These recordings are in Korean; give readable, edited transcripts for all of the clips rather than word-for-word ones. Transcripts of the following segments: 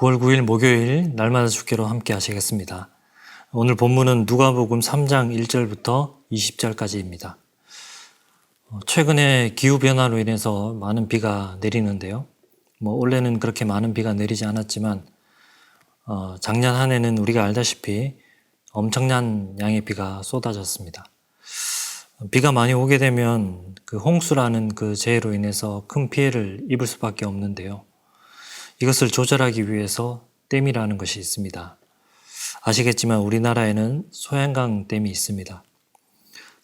9월 9일 목요일 날마다 주께로 함께 하시겠습니다. 오늘 본문은 누가복음 3장 1절부터 20절까지입니다. 최근에 기후변화로 인해서 많은 비가 내리는데요. 올해는 그렇게 많은 비가 내리지 않았지만 작년 한 해는 우리가 알다시피 엄청난 양의 비가 쏟아졌습니다. 비가 많이 오게 되면 그 홍수라는 그 재해로 인해서 큰 피해를 입을 수밖에 없는데요. 이것을 조절하기 위해서 댐이라는 것이 있습니다. 아시겠지만 우리나라에는 소양강 댐이 있습니다.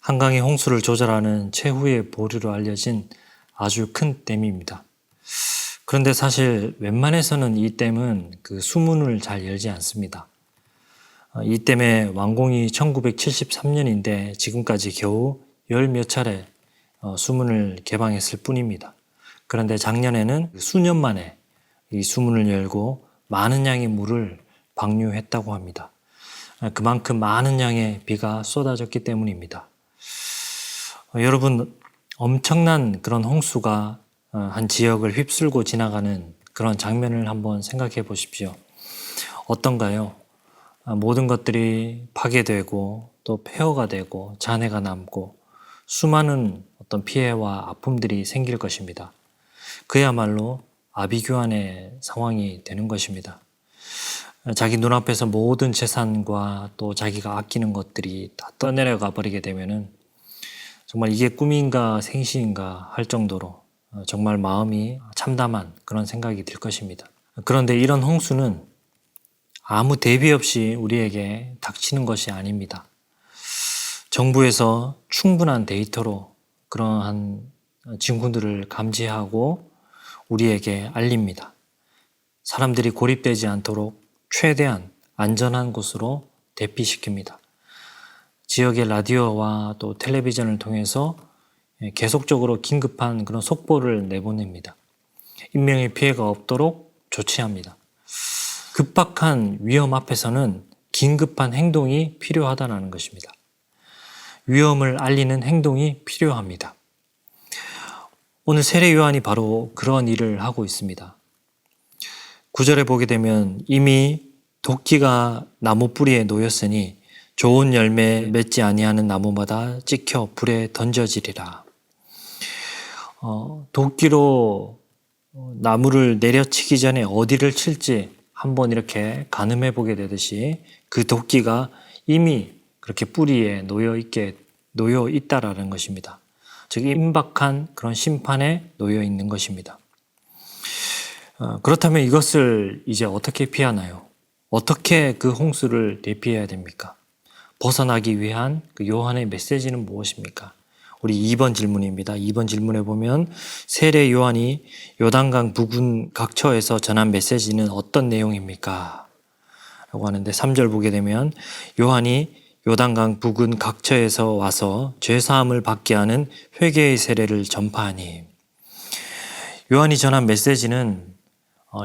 한강의 홍수를 조절하는 최후의 보류로 알려진 아주 큰 댐입니다. 그런데 사실 웬만해서는 이 댐은 그 수문을 잘 열지 않습니다. 이 댐의 완공이 1973년인데 지금까지 겨우 열 몇 차례 수문을 개방했을 뿐입니다. 그런데 작년에는 수년 만에 이 수문을 열고 많은 양의 물을 방류했다고 합니다. 그만큼 많은 양의 비가 쏟아졌기 때문입니다. 여러분, 엄청난 그런 홍수가 한 지역을 휩쓸고 지나가는 그런 장면을 한번 생각해 보십시오. 어떤가요? 모든 것들이 파괴되고 또 폐허가 되고 잔해가 남고 수많은 어떤 피해와 아픔들이 생길 것입니다. 그야말로 아비규환의 상황이 되는 것입니다. 자기 눈앞에서 모든 재산과 또 자기가 아끼는 것들이 다 떠내려가 버리게 되면은 정말 이게 꿈인가 생시인가 할 정도로 정말 마음이 참담한 그런 생각이 들 것입니다. 그런데 이런 홍수는 아무 대비 없이 우리에게 닥치는 것이 아닙니다. 정부에서 충분한 데이터로 그러한 징후들을 감지하고 우리에게 알립니다. 사람들이 고립되지 않도록 최대한 안전한 곳으로 대피시킵니다. 지역의 라디오와 또 텔레비전을 통해서 계속적으로 긴급한 그런 속보를 내보냅니다. 인명의 피해가 없도록 조치합니다. 급박한 위험 앞에서는 긴급한 행동이 필요하다는 것입니다. 위험을 알리는 행동이 필요합니다. 오늘 세례 요한이 바로 그런 일을 하고 있습니다. 9절에 보게 되면 이미 도끼가 나무 뿌리에 놓였으니 좋은 열매 맺지 아니하는 나무마다 찍혀 불에 던져지리라. 도끼로 나무를 내려치기 전에 어디를 칠지 한번 이렇게 가늠해 보게 되듯이 그 도끼가 이미 그렇게 뿌리에 놓여 있다라는 것입니다. 즉 임박한 그런 심판에 놓여 있는 것입니다. 그렇다면 이것을 이제 어떻게 피하나요? 어떻게 그 홍수를 대피해야 됩니까? 벗어나기 위한 그 요한의 메시지는 무엇입니까? 우리 2번 질문입니다. 2번 질문에 보면 세례 요한이 요단강 부근 각처에서 전한 메시지는 어떤 내용입니까? 라고 하는데 3절 보게 되면 요한이 요단강 부근 각처에서 와서 죄사함을 받게 하는 회개의 세례를 전파하니, 요한이 전한 메시지는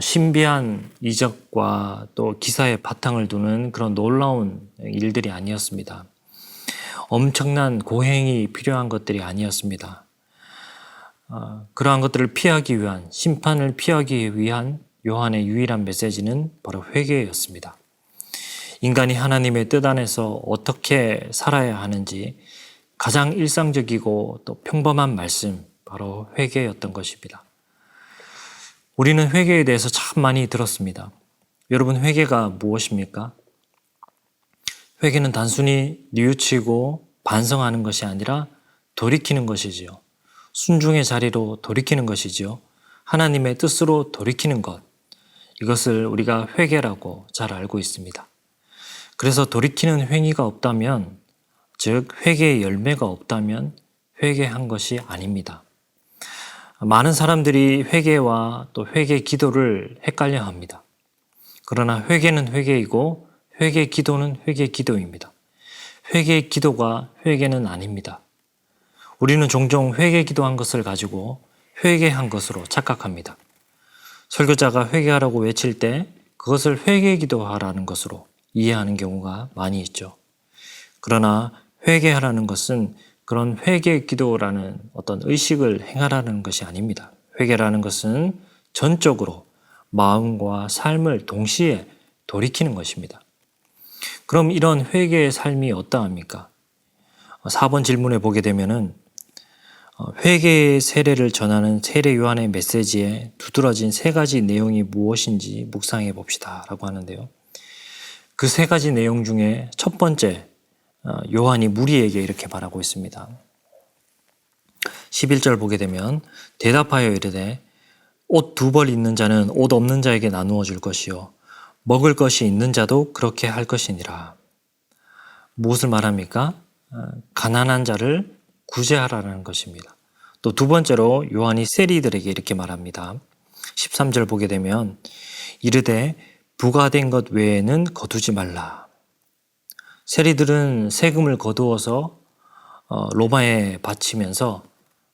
신비한 이적과 또 기사의 바탕을 두는 그런 놀라운 일들이 아니었습니다. 엄청난 고행이 필요한 것들이 아니었습니다. 그러한 것들을 피하기 위한, 심판을 피하기 위한 요한의 유일한 메시지는 바로 회개였습니다. 인간이 하나님의 뜻 안에서 어떻게 살아야 하는지 가장 일상적이고 또 평범한 말씀, 바로 회개였던 것입니다. 우리는 회개에 대해서 참 많이 들었습니다. 여러분, 회개가 무엇입니까? 회개는 단순히 뉘우치고 반성하는 것이 아니라 돌이키는 것이지요. 순종의 자리로 돌이키는 것이지요. 하나님의 뜻으로 돌이키는 것, 이것을 우리가 회개라고 잘 알고 있습니다. 그래서 돌이키는 행위가 없다면, 즉 회개의 열매가 없다면 회개한 것이 아닙니다. 많은 사람들이 회개와 또 회개 기도를 헷갈려 합니다. 그러나 회개는 회개이고 회개 기도는 회개 기도입니다. 회개 기도가 회개는 아닙니다. 우리는 종종 회개 기도한 것을 가지고 회개한 것으로 착각합니다. 설교자가 회개하라고 외칠 때 그것을 회개 기도하라는 것으로 이해하는 경우가 많이 있죠. 그러나 회개하라는 것은 그런 회개 기도라는 어떤 의식을 행하라는 것이 아닙니다. 회개라는 것은 전적으로 마음과 삶을 동시에 돌이키는 것입니다. 그럼 이런 회개의 삶이 어떠합니까? 4번 질문에 보게 되면은 회개의 세례를 전하는 세례 요한의 메시지에 두드러진 세 가지 내용이 무엇인지 묵상해 봅시다 라고 하는데요. 그 세 가지 내용 중에 첫 번째, 요한이 무리에게 이렇게 말하고 있습니다. 11절 보게 되면 대답하여 이르되 옷 2벌 있는 자는 옷 없는 자에게 나누어 줄 것이요 먹을 것이 있는 자도 그렇게 할 것이니라. 무엇을 말합니까? 가난한 자를 구제하라는 것입니다. 또 두 번째로 요한이 세리들에게 이렇게 말합니다. 13절 보게 되면 이르되 부과된 것 외에는 거두지 말라. 세리들은 세금을 거두어서 로마에 바치면서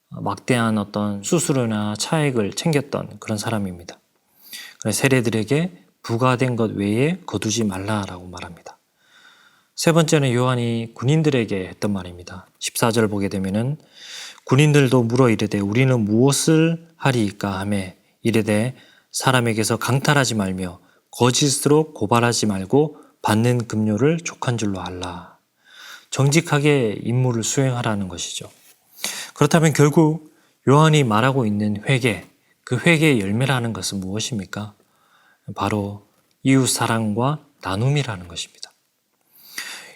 막대한 어떤 수수료나 차액을 챙겼던 그런 사람입니다. 그래서 세리들에게 부과된 것 외에 거두지 말라라고 말합니다. 세 번째는 요한이 군인들에게 했던 말입니다. 14절 보게 되면은 군인들도 물어 이르되 우리는 무엇을 하리이까 하매 이르되 사람에게서 강탈하지 말며 거짓으로 고발하지 말고 받는 급료를 족한 줄로 알라. 정직하게 임무를 수행하라는 것이죠. 그렇다면 결국 요한이 말하고 있는 회개, 그 회개의 열매라는 것은 무엇입니까? 바로 이웃 사랑과 나눔이라는 것입니다.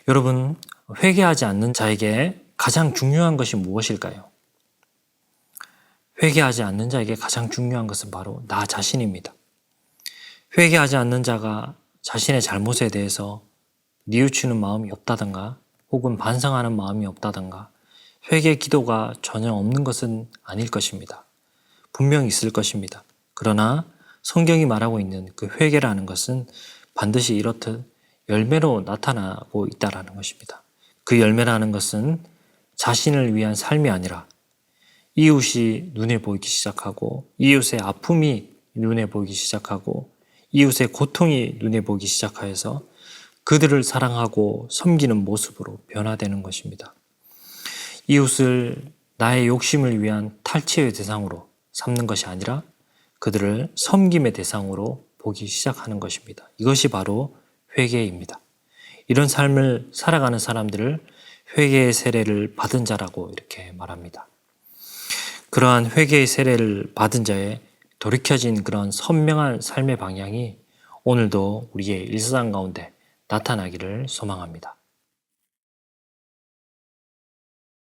여러분, 회개하지 않는 자에게 가장 중요한 것이 무엇일까요? 회개하지 않는 자에게 가장 중요한 것은 바로 나 자신입니다. 회개하지 않는 자가 자신의 잘못에 대해서 뉘우치는 마음이 없다던가 혹은 반성하는 마음이 없다던가 회개 기도가 전혀 없는 것은 아닐 것입니다. 분명히 있을 것입니다. 그러나 성경이 말하고 있는 그 회개라는 것은 반드시 이렇듯 열매로 나타나고 있다는 것입니다. 그 열매라는 것은 자신을 위한 삶이 아니라 이웃이 눈에 보이기 시작하고 이웃의 아픔이 눈에 보이기 시작하고 이웃의 고통이 눈에 보이기 시작하여서 그들을 사랑하고 섬기는 모습으로 변화되는 것입니다. 이웃을 나의 욕심을 위한 탈취의 대상으로 삼는 것이 아니라 그들을 섬김의 대상으로 보기 시작하는 것입니다. 이것이 바로 회개입니다. 이런 삶을 살아가는 사람들을 회개의 세례를 받은 자라고 이렇게 말합니다. 그러한 회개의 세례를 받은 자의 돌이켜진 그런 선명한 삶의 방향이 오늘도 우리의 일상 가운데 나타나기를 소망합니다.